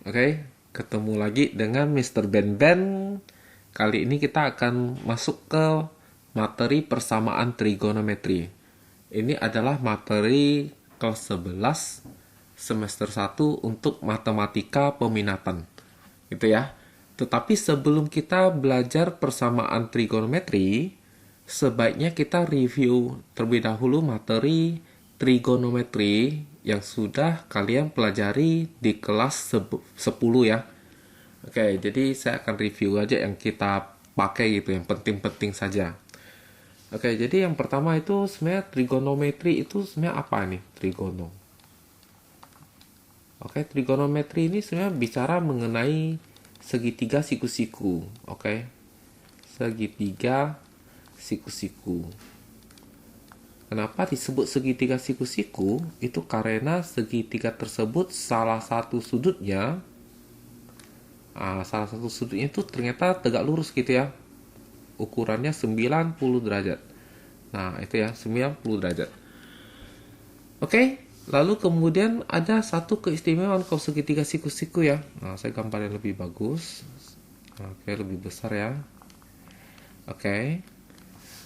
Oke, ketemu lagi dengan Mr. Ben Ben. Kali ini kita akan masuk ke materi persamaan trigonometri. Ini adalah materi kelas 11 semester 1 untuk matematika peminatan. Gitu ya. Tetapi sebelum kita belajar persamaan trigonometri, sebaiknya kita review terlebih dahulu materi trigonometri yang sudah kalian pelajari di kelas 10 ya. Oke, jadi saya akan review aja yang kita pakai gitu, yang penting-penting saja. Oke, jadi yang pertama itu sebenarnya trigonometri itu sebenarnya apa nih? Oke, trigonometri ini sebenarnya bicara mengenai segitiga siku-siku. Oke, segitiga siku-siku. Kenapa disebut segitiga siku-siku? Itu karena segitiga tersebut salah satu sudutnya itu ternyata tegak lurus gitu ya. Ukurannya 90 derajat. Nah, itu ya, 90 derajat. Oke, lalu kemudian ada satu keistimewaan kalau segitiga siku-siku ya. Nah, saya gambar yang lebih bagus. Oke, lebih besar ya. Oke.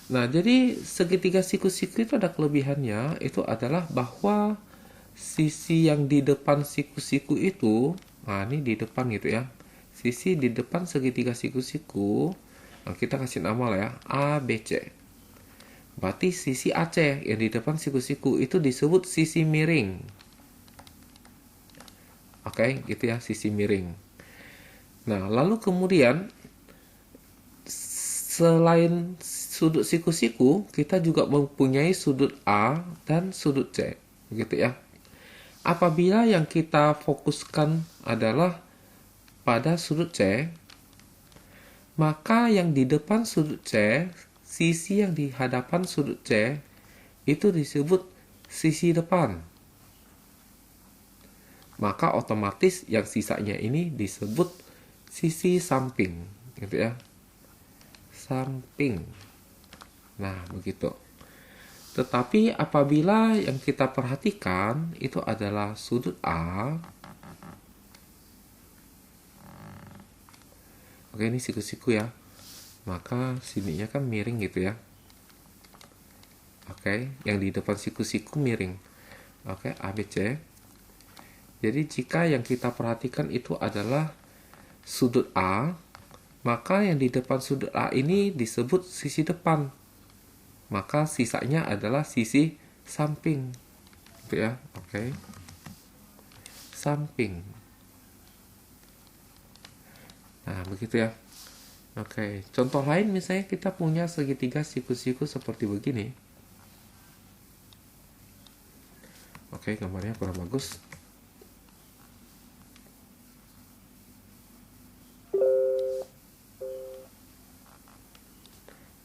Nah, jadi segitiga siku-siku itu ada kelebihannya, itu adalah bahwa sisi yang di depan siku-siku itu, nah ini di depan gitu ya, sisi di depan segitiga siku-siku, nah kita kasih nama lah ya, A, B, C. Berarti sisi AC yang di depan siku-siku itu disebut sisi miring. Oke, gitu ya, sisi miring. Nah, lalu kemudian selain sudut siku-siku, kita juga mempunyai sudut A dan sudut C. Begitu ya. Apabila yang kita fokuskan adalah pada sudut C, maka yang di depan sudut C, sisi yang di hadapan sudut C, itu disebut sisi depan. Maka otomatis yang sisanya ini disebut sisi samping. Gitu ya. Samping. Nah, begitu. Tetapi apabila yang kita perhatikan itu adalah sudut A. Oke, ini siku-siku ya. Maka sininya kan miring gitu ya. Oke, yang di depan siku-siku miring. Oke, ABC. Jadi jika yang kita perhatikan itu adalah sudut A, maka yang di depan sudut A ini disebut sisi depan. Maka sisanya adalah sisi samping. Gitu ya. Oke. Samping. Nah, begitu ya. Oke, contoh lain misalnya kita punya segitiga siku-siku seperti begini. Oke, gambarnya kurang bagus.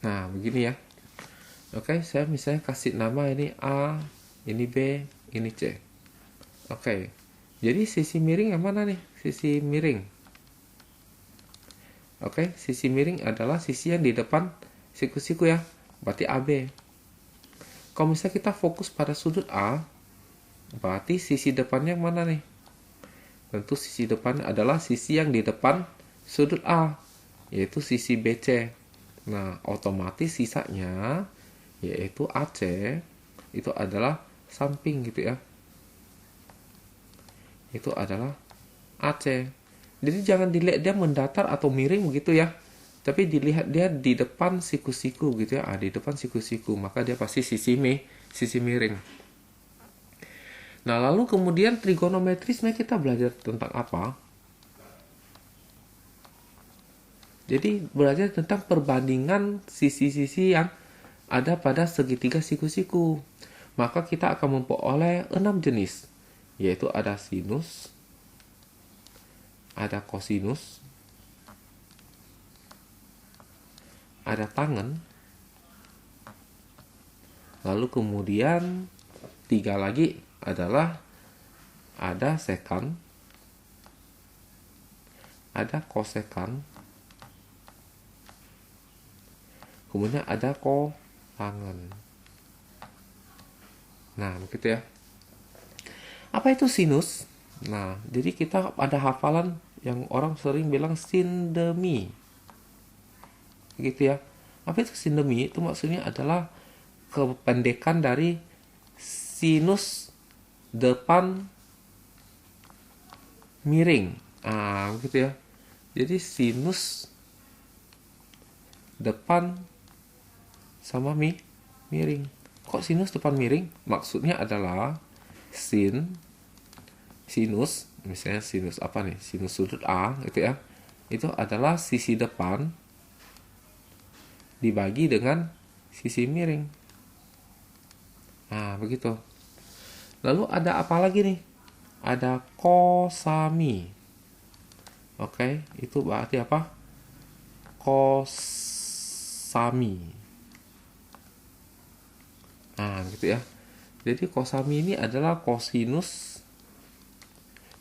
Nah, begini ya. Oke, saya misalnya kasih nama ini A, ini B, ini C. Oke, jadi sisi miring yang mana nih? Sisi miring. Oke, sisi miring adalah sisi yang di depan siku-siku ya. Berarti AB. Kalau misalnya kita fokus pada sudut A, berarti sisi depannya yang mana nih? Tentu sisi depan adalah sisi yang di depan sudut A, yaitu sisi BC. Nah, otomatis sisanya yaitu AC itu adalah samping gitu ya. Itu adalah AC. Jadi jangan dilihat dia mendatar atau miring begitu ya. Tapi dilihat dia di depan siku-siku gitu ya. Di depan siku-siku, maka dia pasti sisi miring. Nah, lalu kemudian trigonometri sebenarnya kita belajar tentang apa? Jadi belajar tentang perbandingan sisi-sisi yang ada pada segitiga siku-siku. Maka kita akan memperoleh 6 jenis, yaitu ada sinus, ada kosinus, ada tangen, lalu kemudian 3 lagi adalah ada sekan, ada kosekan, kemudian ada kotangen. Nah, begitu ya. Apa itu sinus? Nah, jadi kita ada hafalan yang orang sering bilang sindemi, gitu ya. Apa itu sindemi? Itu maksudnya adalah kependekan dari sinus depan miring. Gitu ya. Jadi sinus depan sama miring. Kok sinus depan miring? Maksudnya adalah sinus, misalnya sinus apa nih? Sinus sudut A gitu ya. Itu adalah sisi depan dibagi dengan sisi miring. Nah, begitu. Lalu ada apa lagi nih? Ada kosami. Oke, itu berarti apa? Kosami. Nah, gitu ya. Jadi kosami ini adalah kosinus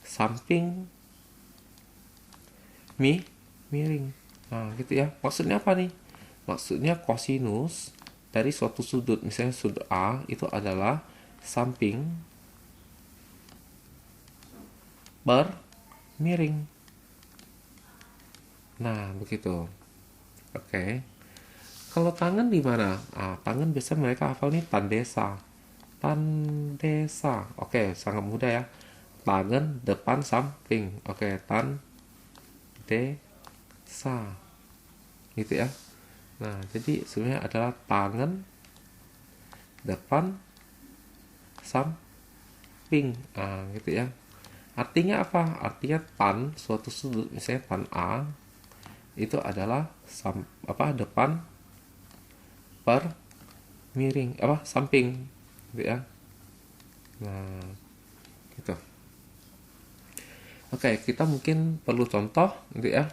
samping miring. Nah, gitu ya. Maksudnya apa nih? Maksudnya kosinus dari suatu sudut, misalnya sudut A itu adalah samping bermiring. Nah, begitu. Oke. Kalau tangan di mana? Tangan biasa mereka hafal nih tandesa. Tandesa. Oke, sangat mudah ya. Tangan depan samping. Oke, tandesa. Gitu ya. Nah, jadi sebenarnya adalah tangan depan samping. Gitu ya. Artinya apa? Artinya tan suatu sudut, misalnya tan A itu adalah depan per miring samping gitu ya. Nah, gitu. Oke, kita mungkin perlu contoh gitu ya.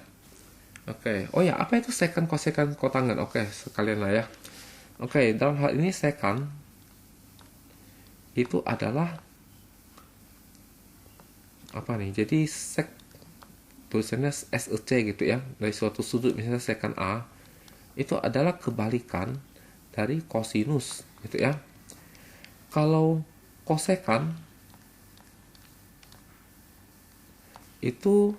Oke. Oh ya, apa itu secant, kosekant, kotangen? Oke, sekalian lah ya. Oke, dalam hal ini secant itu adalah apa nih? Jadi tulisannya SEC gitu ya. Dari suatu sudut misalnya secant A itu adalah kebalikan dari kosinus gitu ya. Kalau kosekan itu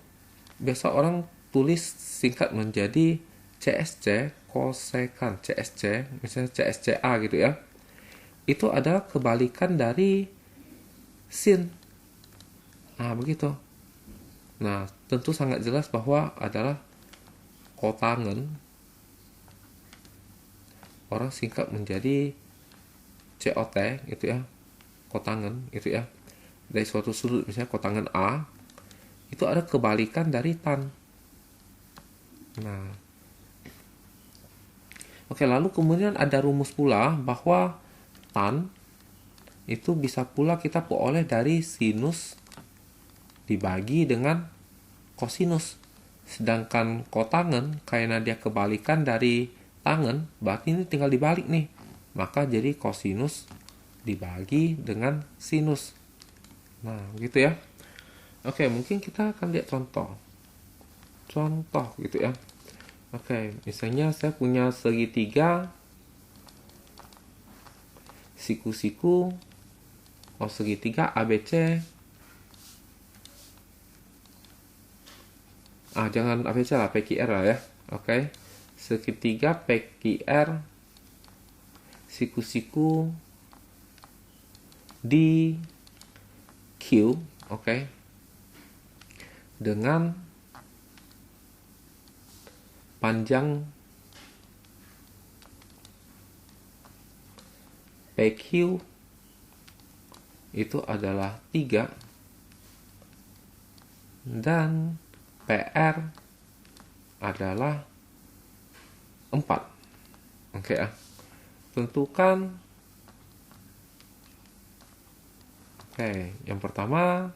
biasa orang tulis singkat menjadi CSC, kosekan CSC, misalnya CSCA gitu ya. Itu adalah kebalikan dari sin. Begitu. Nah, tentu sangat jelas bahwa adalah kotangen orang singkat menjadi COT gitu ya, kotangen gitu ya. Dari suatu sudut misalnya kotangen A itu ada kebalikan dari tan. Nah, oke, lalu kemudian ada rumus pula bahwa tan itu bisa pula kita peroleh dari sinus dibagi dengan kosinus. Sedangkan kotangen karena dia kebalikan dari tangen, berarti ini tinggal dibalik nih. Maka jadi kosinus dibagi dengan sinus. Nah, gitu ya. Oke, mungkin kita akan lihat contoh gitu ya. Oke, misalnya saya punya segitiga siku-siku segitiga ABC. Jangan ABC lah, PQR lah ya. Oke, segitiga PQR siku-siku di Q, oke, dengan panjang PQ itu adalah 3 dan PR adalah 4. Oke ya. Tentukan. Oke, yang pertama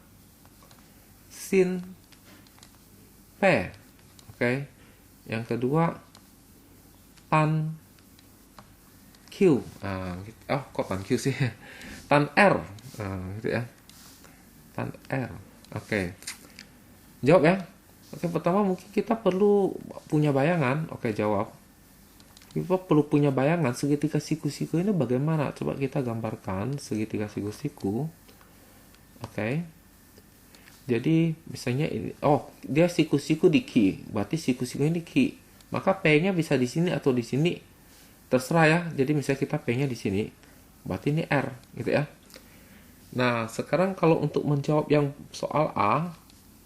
sin P. Oke. Yang kedua tan Q. Kok tan Q sih? Tan R. Gitu ya. Tan R. Oke. Jawab ya. Oke, pertama mungkin kita perlu punya bayangan. Oke, jawab. Kita perlu punya bayangan segitiga siku-siku ini bagaimana. Coba kita gambarkan segitiga siku-siku. Oke. Jadi misalnya ini, oh dia siku-siku di Q, berarti siku-sikunya di Q. Maka P-nya bisa di sini atau di sini, terserah ya. Jadi misalnya kita P-nya di sini, berarti ini R, gitu ya. Nah, sekarang kalau untuk menjawab yang soal A,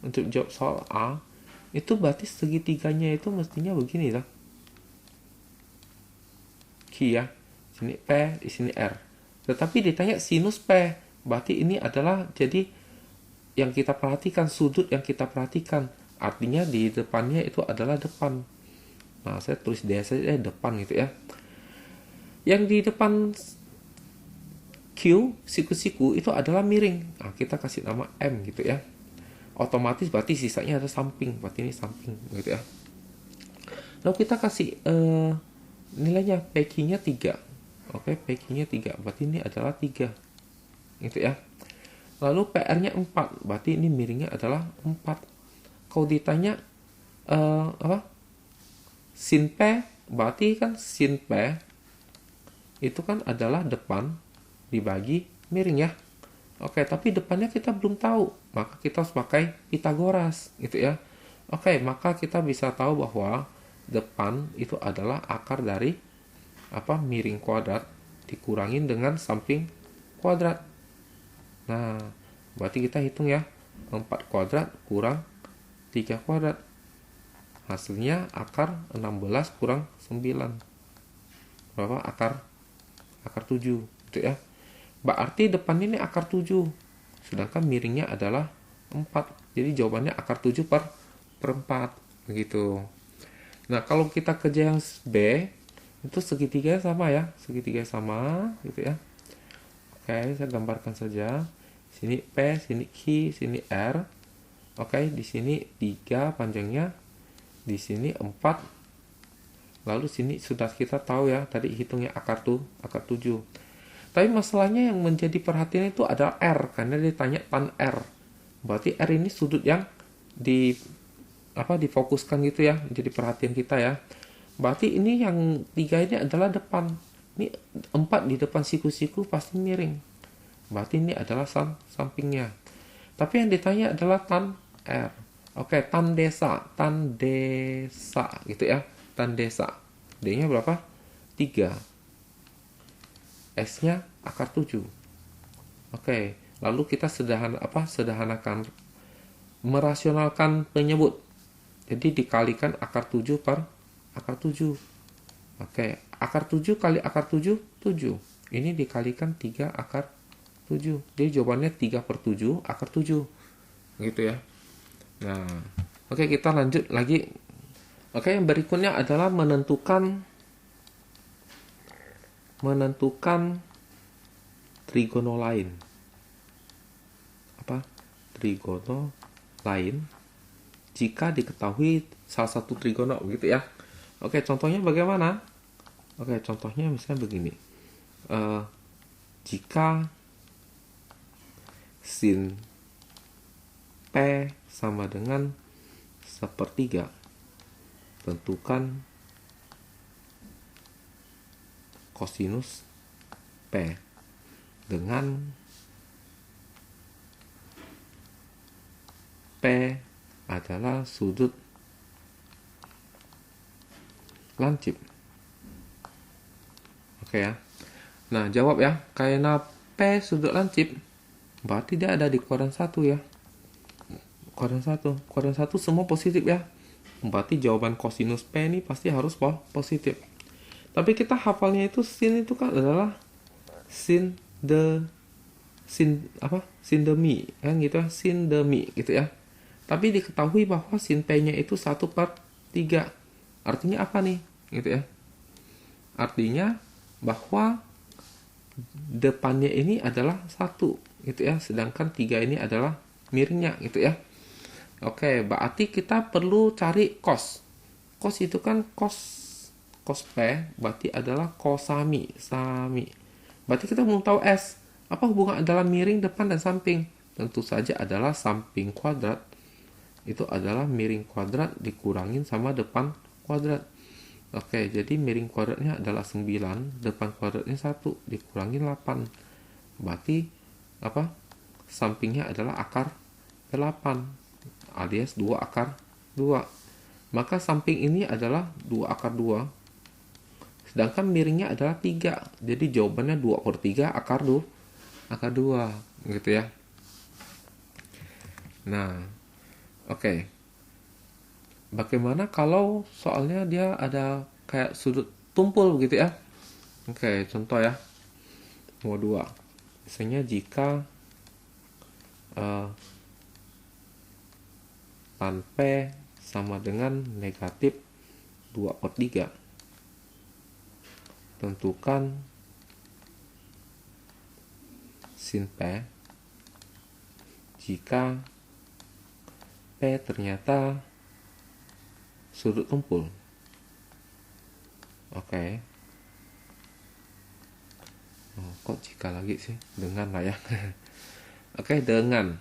untuk jawab soal A, itu berarti segitiganya itu mestinya begini lah. Q ya, sini P, di sini R. Tetapi ditanya sinus P, berarti ini adalah jadi yang kita perhatikan, sudut yang kita perhatikan. Artinya di depannya itu adalah depan. Nah, saya tulis D saja depan gitu ya. Yang di depan Q, siku-siku itu adalah miring. Nah, kita kasih nama M gitu ya. Otomatis berarti sisanya ada samping, berarti ini samping gitu ya. Lalu kita kasih nilainya PQ-nya 3. Oke, PQ-nya 3, berarti ini adalah 3. Gitu ya. Lalu PR-nya 4, berarti ini miringnya adalah 4. Kalau ditanya apa? Sin P, berarti kan sin P itu kan adalah depan dibagi miring ya. Oke, tapi depannya kita belum tahu, maka kita harus pakai Pitagoras gitu ya. Oke, maka kita bisa tahu bahwa depan itu adalah akar dari apa, miring kuadrat dikurangin dengan samping kuadrat. Nah, berarti kita hitung ya, 4 kuadrat kurang 3 kuadrat. Hasilnya akar 16 kurang 9. Berapa? Akar 7 gitu ya. Berarti depan ini akar 7. Sedangkan miringnya adalah 4. Jadi jawabannya akar 7 per 4 begitu. Nah, kalau kita kerja yang B, itu segitiganya sama ya. Segitiganya sama gitu ya. Oke, saya gambarkan saja. Sini P, sini Q, sini R. Oke, di sini 3 panjangnya. Di sini 4. Lalu sini sudah kita tahu ya, tadi hitungnya akar 7. Tapi masalahnya yang menjadi perhatian itu adalah R, karena ditanya tan R. Berarti R ini sudut yang difokuskan gitu ya, menjadi perhatian kita ya. Berarti ini yang 3 ini adalah depan. Ini 4 di depan siku-siku pasti miring. Berarti ini adalah sampingnya. Tapi yang ditanya adalah tan R. Oke, tan desa gitu ya. Tan desa. D-nya berapa? 3. S-nya akar 7. Oke, lalu kita sederhanakan, merasionalkan penyebut. Jadi dikalikan akar 7 per akar 7. Oke, akar 7 kali akar 7, 7. Ini dikalikan 3 akar 7. Jadi jawabannya 3 per 7 akar 7. Gitu ya. Nah, oke, kita lanjut lagi. Oke, yang berikutnya adalah menentukan trigono lain. Apa? Trigono lain jika diketahui salah satu trigono gitu ya. Oke, contohnya bagaimana? Oke, contohnya misalnya begini. Jika sin P sama dengan 1/3, tentukan kosinus P dengan P adalah sudut lancip. Oke ya. Nah, jawab ya. Karena P sudut lancip, berarti dia ada di kuadran 1 ya. Kuadran 1 semua positif ya. Berarti jawaban kosinus P ini pasti harus positif. Tapi kita hafalnya itu sin itu kan adalah sin demi kan gitu ya, sin demi gitu ya. Tapi diketahui bahwa sin P-nya itu 1/3. Artinya apa nih? Gitu ya. Artinya bahwa depannya ini adalah 1 gitu ya, sedangkan 3 ini adalah miringnya gitu ya. Oke, berarti kita perlu cari cos. Cos itu kan cos P berarti adalah kosami. Berarti kita belum tahu S. Apa hubungan adalah miring, depan, dan samping? Tentu saja adalah samping kuadrat. Itu adalah miring kuadrat dikurangin sama depan kuadrat. Oke, jadi miring kuadratnya adalah 9, depan kuadratnya 1, dikurangin 8. Berarti apa? Sampingnya adalah akar 8 alias 2 akar 2. Maka samping ini adalah 2 akar 2. Sedangkan miringnya adalah 3. Jadi jawabannya 2/3 akar 2. Akar 2. Gitu ya. Nah, oke. Bagaimana kalau soalnya dia ada kayak sudut tumpul gitu ya. Oke, contoh ya. Nomor 2. Misalnya jika tan P sama dengan negatif 2/3. Tentukan sin P jika P ternyata sudut tumpul. Oke. Oh, kok jika lagi sih? Dengan lah ya. Oke, dengan.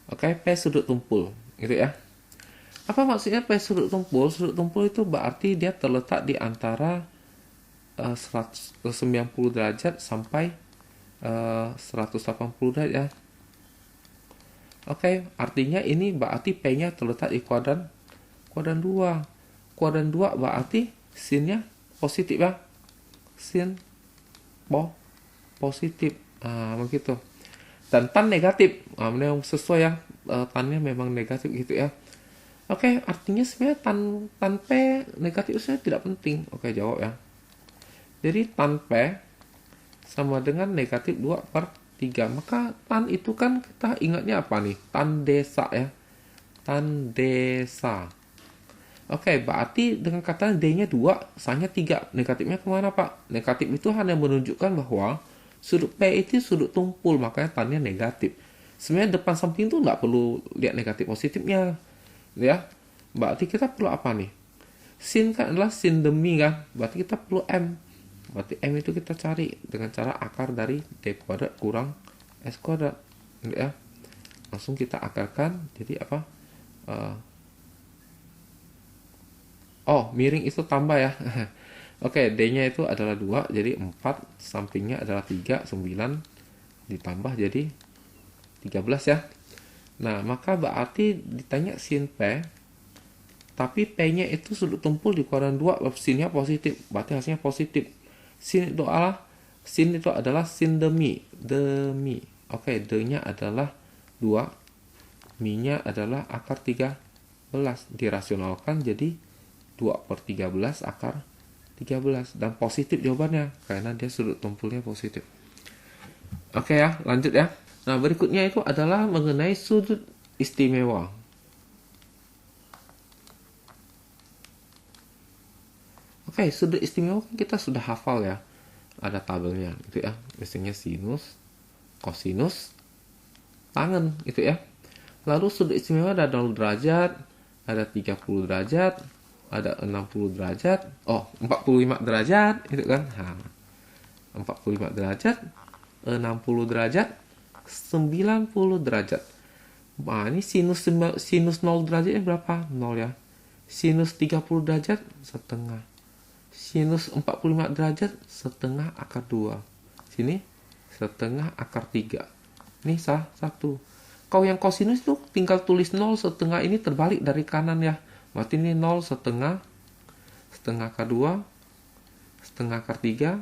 Oke, P sudut tumpul, gitu ya. Apa maksudnya P sudut tumpul? Sudut tumpul itu berarti dia terletak di antara 90 derajat sampai 180 derajat ya. Oke, artinya ini berarti P-nya terletak di kuadran 2. Kuadran 2 berarti sinnya positif ya. Sin positif. Begitu. Dan tan negatif. Memang sesuai ya. Tannya memang negatif gitu ya. Oke, artinya sebenarnya tan P negatif itu sebenarnya tidak penting. Oke, jawab ya. Jadi tan P sama dengan negatif 2/3. Maka tan itu kan kita ingatnya apa nih? Tan desa ya. Tan desa. Oke, berarti dengan kata D-nya 2, S-nya 3. Negatifnya kemana, Pak? Negatif itu hanya menunjukkan bahwa sudut P itu sudut tumpul, makanya tannya negatif. Sebenarnya depan samping itu nggak perlu lihat negatif positifnya. Ya, berarti kita perlu apa nih? Sin kan adalah sin demi kan? Berarti kita perlu M. Berarti M itu kita cari dengan cara akar dari D kuadrat kurang S kuadrat. Ya. Langsung kita akarkan, jadi apa? Miring itu tambah ya. Oke, D-nya itu adalah 2, jadi 4, sampingnya adalah 3, 9, ditambah jadi 13 ya. Nah, maka berarti ditanya sin P, tapi P-nya itu sudut tumpul di kuadran 2, sinnya positif, berarti hasilnya positif. Sin itu adalah sin demi. Oke, D-nya adalah 2, Mi-nya adalah akar 13, dirasionalkan jadi 2/13 akar 13 dan positif jawabannya karena dia sudut tumpulnya positif. Oke ya, lanjut ya. Nah, berikutnya itu adalah mengenai sudut istimewa. Oke, sudut istimewa kita sudah hafal ya. Ada tabelnya gitu ya. Misalnya sinus, kosinus, tangen gitu ya. Lalu sudut istimewa ada 0 derajat, ada 30 derajat, ada 60 derajat, 45 derajat, gitu kan. 45 derajat, 60 derajat, 90 derajat. Nah, ini sinus 0 derajatnya berapa? 0 ya. Sinus 30 derajat, setengah. Sinus 45 derajat, setengah akar 2. Sini, setengah akar 3. Ini salah satu. Kalau yang kosinus itu tinggal tulis 0 setengah ini terbalik dari kanan ya. Berarti ini 0 setengah akar 2, setengah akar 3,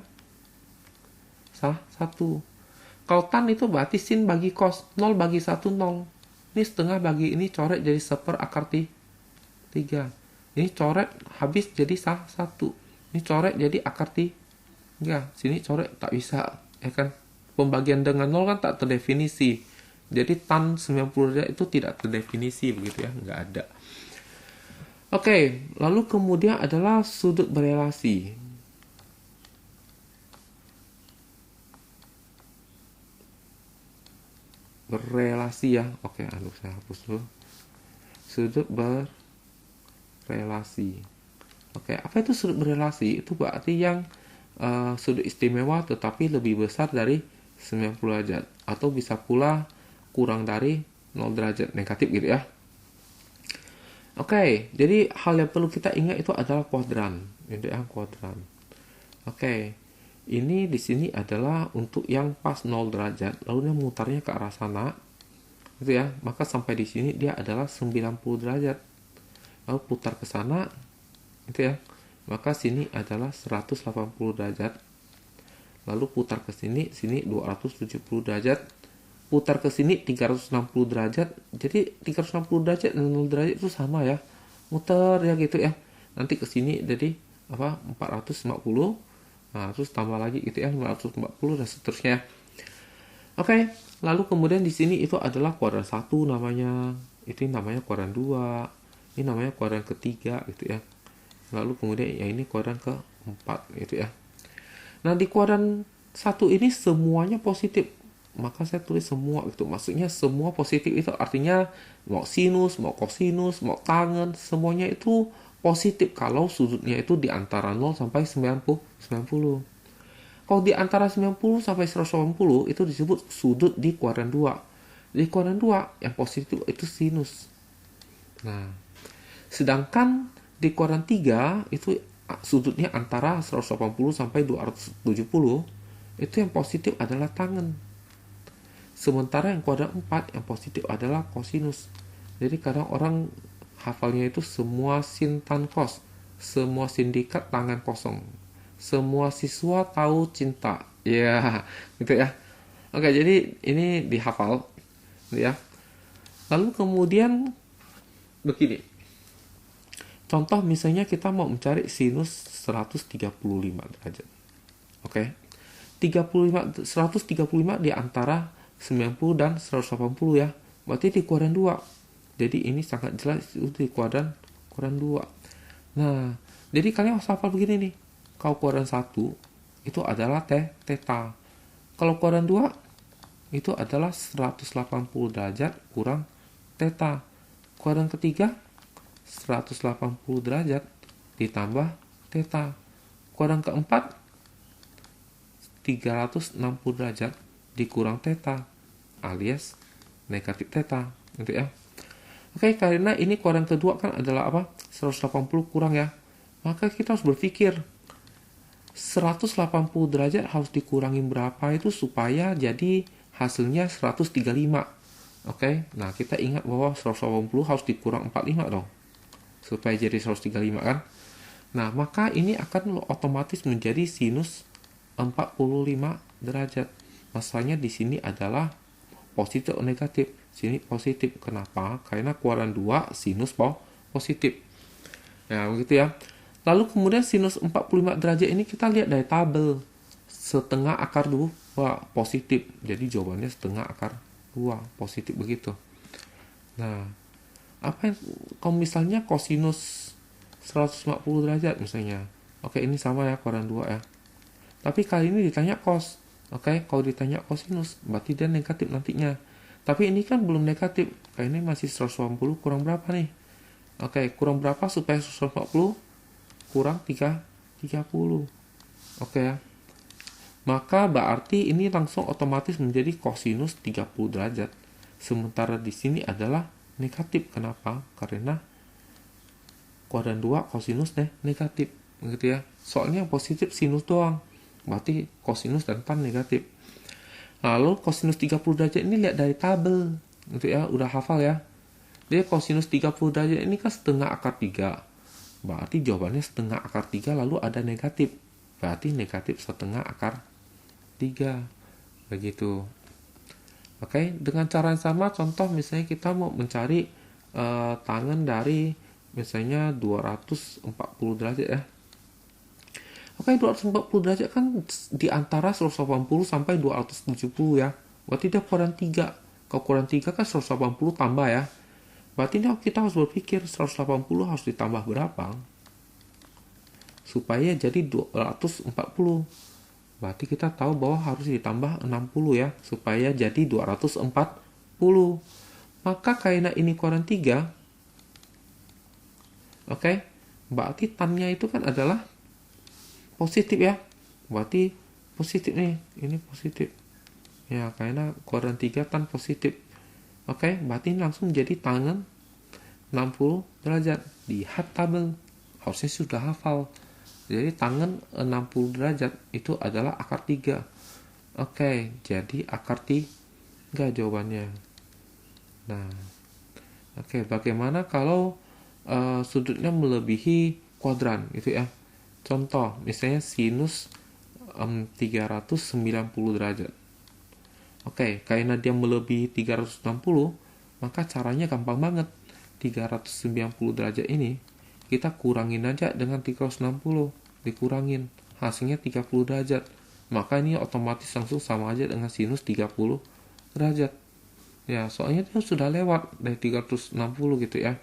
salah 1. Kalau tan itu berarti sin bagi cos, 0 bagi 1, 0. Ini setengah bagi ini coret jadi 1/4 akar 3. Ini coret habis jadi salah 1. Ini coret jadi akar 3. Sini coret tak bisa, ya kan? Pembagian dengan 0 kan tak terdefinisi. Jadi tan 90 derajat itu tidak terdefinisi begitu ya, nggak ada. Oke, lalu kemudian adalah sudut berelasi. Berelasi ya. Oke, saya hapus dulu. Sudut berelasi. Oke, apa itu sudut berelasi? Itu berarti yang sudut istimewa tetapi lebih besar dari 90 derajat. Atau bisa pula kurang dari 0 derajat negatif gitu ya. Oke, jadi hal yang perlu kita ingat itu adalah kuadran. Ini yang kuadran. Oke, ini di sini adalah untuk yang pas 0 derajat, lalu dia memutarnya ke arah sana. gitu ya. Maka sampai di sini dia adalah 90 derajat. Lalu putar ke sana, gitu ya. Maka sini adalah 180 derajat. Lalu putar ke sini 270 derajat. Putar ke sini 360 derajat. Jadi 360 derajat dan 0 derajat itu sama ya. Muter ya gitu ya. Nanti ke sini jadi 450. Nah, terus tambah lagi gitu ya 540 dan seterusnya. Oke, lalu kemudian di sini itu adalah kuadran 1 namanya. Itu namanya kuadran 2. Ini namanya kuadran ketiga gitu ya. Lalu kemudian yang ini kuadran keempat gitu ya. Nah, di kuadran 1 ini semuanya positif. Maka saya tulis semua gitu. Maksudnya semua positif itu artinya mau sinus, mau kosinus, mau tangen, semuanya itu positif kalau sudutnya itu di antara 0 sampai 90. Kalau di antara 90 sampai 180 itu disebut sudut di kuadran 2. Di kuadran 2 yang positif itu sinus. Nah, sedangkan di kuadran 3 itu sudutnya antara 180 sampai 270 itu yang positif adalah tangen. Sementara yang kuadran 4 yang positif adalah kosinus. Jadi kadang orang hafalnya itu semua sin tan kos, semua sindikat tangan kosong, semua siswa tahu cinta. Ya, gitu ya. Oke, jadi ini dihafal, gitu ya. Lalu kemudian begini. Contoh misalnya kita mau mencari sinus 135 derajat. Oke. 135 di antara 90 dan 180 ya. Berarti di kuadran 2. Jadi ini sangat jelas itu di kuadran 2. Nah, jadi kalian harus hafal begini nih. Kalau kuadran 1 itu adalah theta. Kalau kuadran 2 itu adalah 180 derajat kurang theta. Kuadran ketiga 180 derajat ditambah theta. Kuadran keempat 360 derajat dikurang theta alias negatif theta gitu ya. Oke, karena ini kuadran kedua kan adalah apa? 180 kurang ya. Maka kita harus berpikir 180 derajat harus dikurangi berapa itu supaya jadi hasilnya 135. Oke, nah kita ingat bahwa 180 harus dikurang 45 dong. Supaya jadi 135 kan. Nah, maka ini akan otomatis menjadi sinus 45 derajat. Masalahnya di sini adalah positif atau negatif. Sini positif. Kenapa? Karena kuadran 2 sinus positif. Nah, begitu ya. Lalu kemudian sinus 45 derajat ini kita lihat dari tabel. Setengah akar 2 positif. Jadi jawabannya setengah akar 2 positif begitu. Nah, apa yang kalau misalnya kosinus 150 derajat misalnya. Oke, ini sama ya kuadran 2 ya. Tapi kali ini ditanya cos. Oke, kalau ditanya kosinus, berarti dia negatif nantinya. Tapi ini kan belum negatif. Kayak ini masih 180 kurang berapa nih? Oke, kurang berapa supaya 140 kurang 30. Oke ya. Maka berarti ini langsung otomatis menjadi kosinus 30 derajat. Sementara di sini adalah negatif. Kenapa? Karena kuadran 2 kosinus negatif. Begitu ya. Soalnya yang positif sinus doang. Berarti kosinus dan tan negatif. Lalu kosinus 30 derajat ini lihat dari tabel. Gitu ya, udah hafal ya. Dia kosinus 30 derajat ini kan setengah akar 3. Berarti jawabannya setengah akar 3 lalu ada negatif. Berarti negatif setengah akar 3. Begitu. Oke, dengan cara yang sama contoh misalnya kita mau mencari tangan dari misalnya 240 derajat ya. Oke, 240 derajat kan di antara 180 sampai 270 ya. Berarti dia kuadran 3. Kalau kuadran 3 kan 180 tambah ya. Berarti ini kita harus berpikir 180 harus ditambah berapa? Supaya jadi 240. Berarti kita tahu bahwa harus ditambah 60 ya. Supaya jadi 240. Maka karena ini kuadran 3. Oke, berarti tannya itu kan adalah positif ya. Berarti positif nih. Ini positif. Ya, karena kuadran 3 tan positif. Oke, berarti ini langsung jadi tangan 60 derajat. Lihat tabel. Harusnya sudah hafal. Jadi tangan 60 derajat itu adalah akar 3. Oke, jadi akar 3 jawabannya. Nah, oke, bagaimana kalau sudutnya melebihi kuadran gitu ya. Contoh, misalnya sinus 390 derajat. Oke, karena dia melebihi 360, maka caranya gampang banget. 390 derajat ini kita kurangin aja dengan 360, dikurangin, hasilnya 30 derajat. Maka ini otomatis langsung sama aja dengan sinus 30 derajat. Ya, soalnya itu sudah lewat dari 360 gitu ya.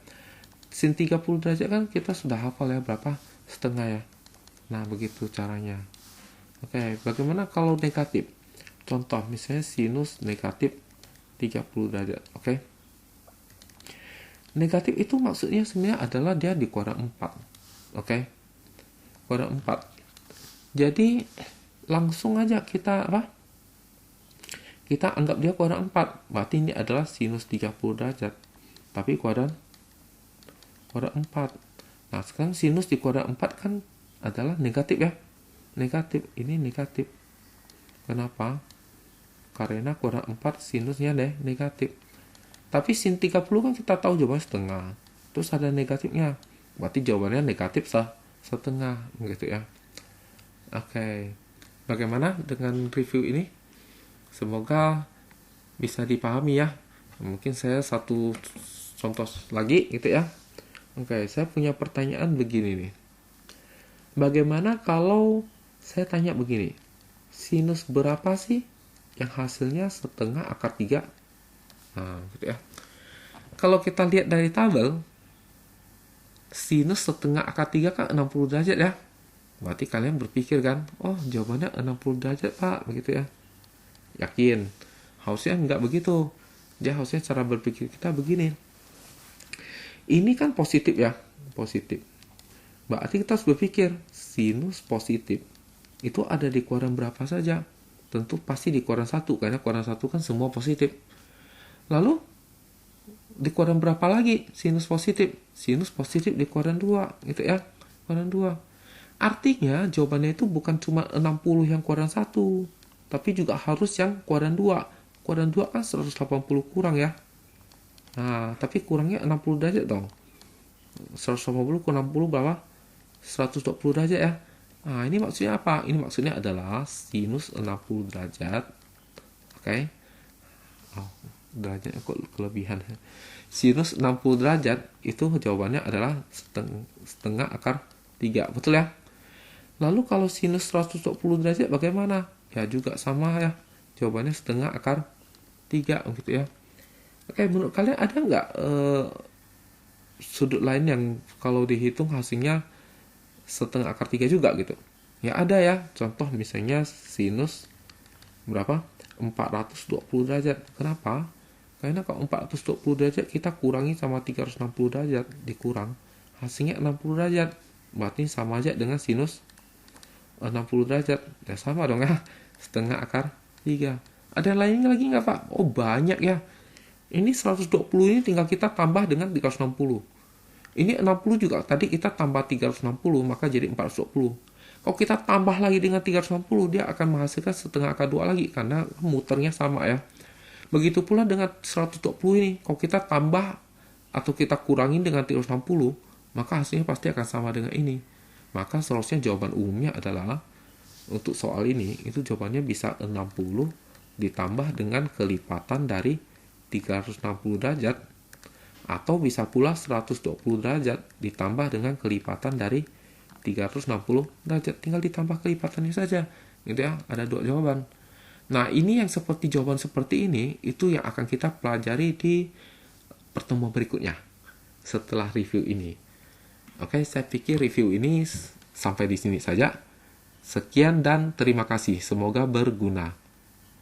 Sin 30 derajat kan kita sudah hafal ya, berapa? Setengah ya. Nah, begitu caranya. Oke, bagaimana kalau negatif? Contoh, misalnya sinus negatif 30 derajat. Oke. Negatif itu maksudnya sebenarnya adalah dia di kuadran 4. Oke. Kuadran 4. Jadi, langsung aja kita apa? Kita anggap dia kuadran 4. Berarti ini adalah sinus 30 derajat. Tapi kuadran 4. Nah, sekarang sinus di kuadran 4 kan adalah negatif ya. Negatif, ini negatif. Kenapa? Karena kuadran 4 sinusnya deh negatif. Tapi sin 30 kan kita tahu jawabannya setengah. Terus ada negatifnya. Berarti jawabannya negatif setengah gitu ya. Oke. Bagaimana dengan review ini? Semoga bisa dipahami ya. Mungkin saya satu contoh lagi gitu ya. Oke, saya punya pertanyaan begini nih. Bagaimana kalau saya tanya begini? Sinus berapa sih yang hasilnya setengah akar 3? Nah, gitu ya. Kalau kita lihat dari tabel, sinus setengah akar 3 kan 60 derajat ya. Berarti kalian berpikir kan, oh jawabannya 60 derajat Pak, begitu ya. Yakin? Harusnya nggak begitu. Dia harusnya cara berpikir kita begini. Ini kan positif ya, positif. Berarti kita harus berpikir, sinus positif itu ada di kuadran berapa saja? Tentu pasti di kuadran 1, karena kuadran 1 kan semua positif. Lalu, di kuadran berapa lagi sinus positif? Sinus positif di kuadran 2, gitu ya. Kuadran 2. Artinya, jawabannya itu bukan cuma 60 yang kuadran 1, tapi juga harus yang kuadran 2. Kuadran 2 kan 180 kurang ya. Nah, tapi kurangnya 60 derajat dong. 180 kurang 60 berapa? 120 derajat ya. Nah, ini maksudnya apa? Ini maksudnya adalah sinus 60 derajat. Oke. Oh, derajatnya kok kelebihan. Sinus 60 derajat itu jawabannya adalah setengah akar 3. Betul ya? Lalu kalau sinus 120 derajat bagaimana? Ya juga sama ya. Jawabannya setengah akar 3 gitu ya. Oke, menurut kalian ada nggak sudut lain yang kalau dihitung hasilnya setengah akar 3 juga gitu? Ya ada ya. Contoh misalnya sinus berapa? 420 derajat. Kenapa? Karena kalau 420 derajat kita kurangi sama 360 derajat dikurang, hasilnya 60 derajat. Berarti sama aja dengan sinus 60 derajat. Ya sama dong ya. Setengah akar 3. Ada yang lainnya lagi nggak Pak? Oh banyak ya. Ini 120 ini tinggal kita tambah dengan 360. Ini 60 juga tadi kita tambah 360 maka jadi 420. Kalau kita tambah lagi dengan 360 dia akan menghasilkan setengah akar 2 lagi karena muternya sama ya. Begitu pula dengan 120 ini. Kalau kita tambah atau kita kurangin dengan 360 maka hasilnya pasti akan sama dengan ini. Maka seharusnya jawaban umumnya adalah untuk soal ini itu jawabannya bisa 60 ditambah dengan kelipatan dari 360 derajat atau bisa pula 120 derajat ditambah dengan kelipatan dari 360 derajat. Tinggal ditambah kelipatannya saja. Gitu ya, ada 2 jawaban. Nah, ini yang seperti jawaban seperti ini itu yang akan kita pelajari di pertemuan berikutnya setelah review ini. Oke, saya pikir review ini sampai di sini saja. Sekian dan terima kasih. Semoga berguna.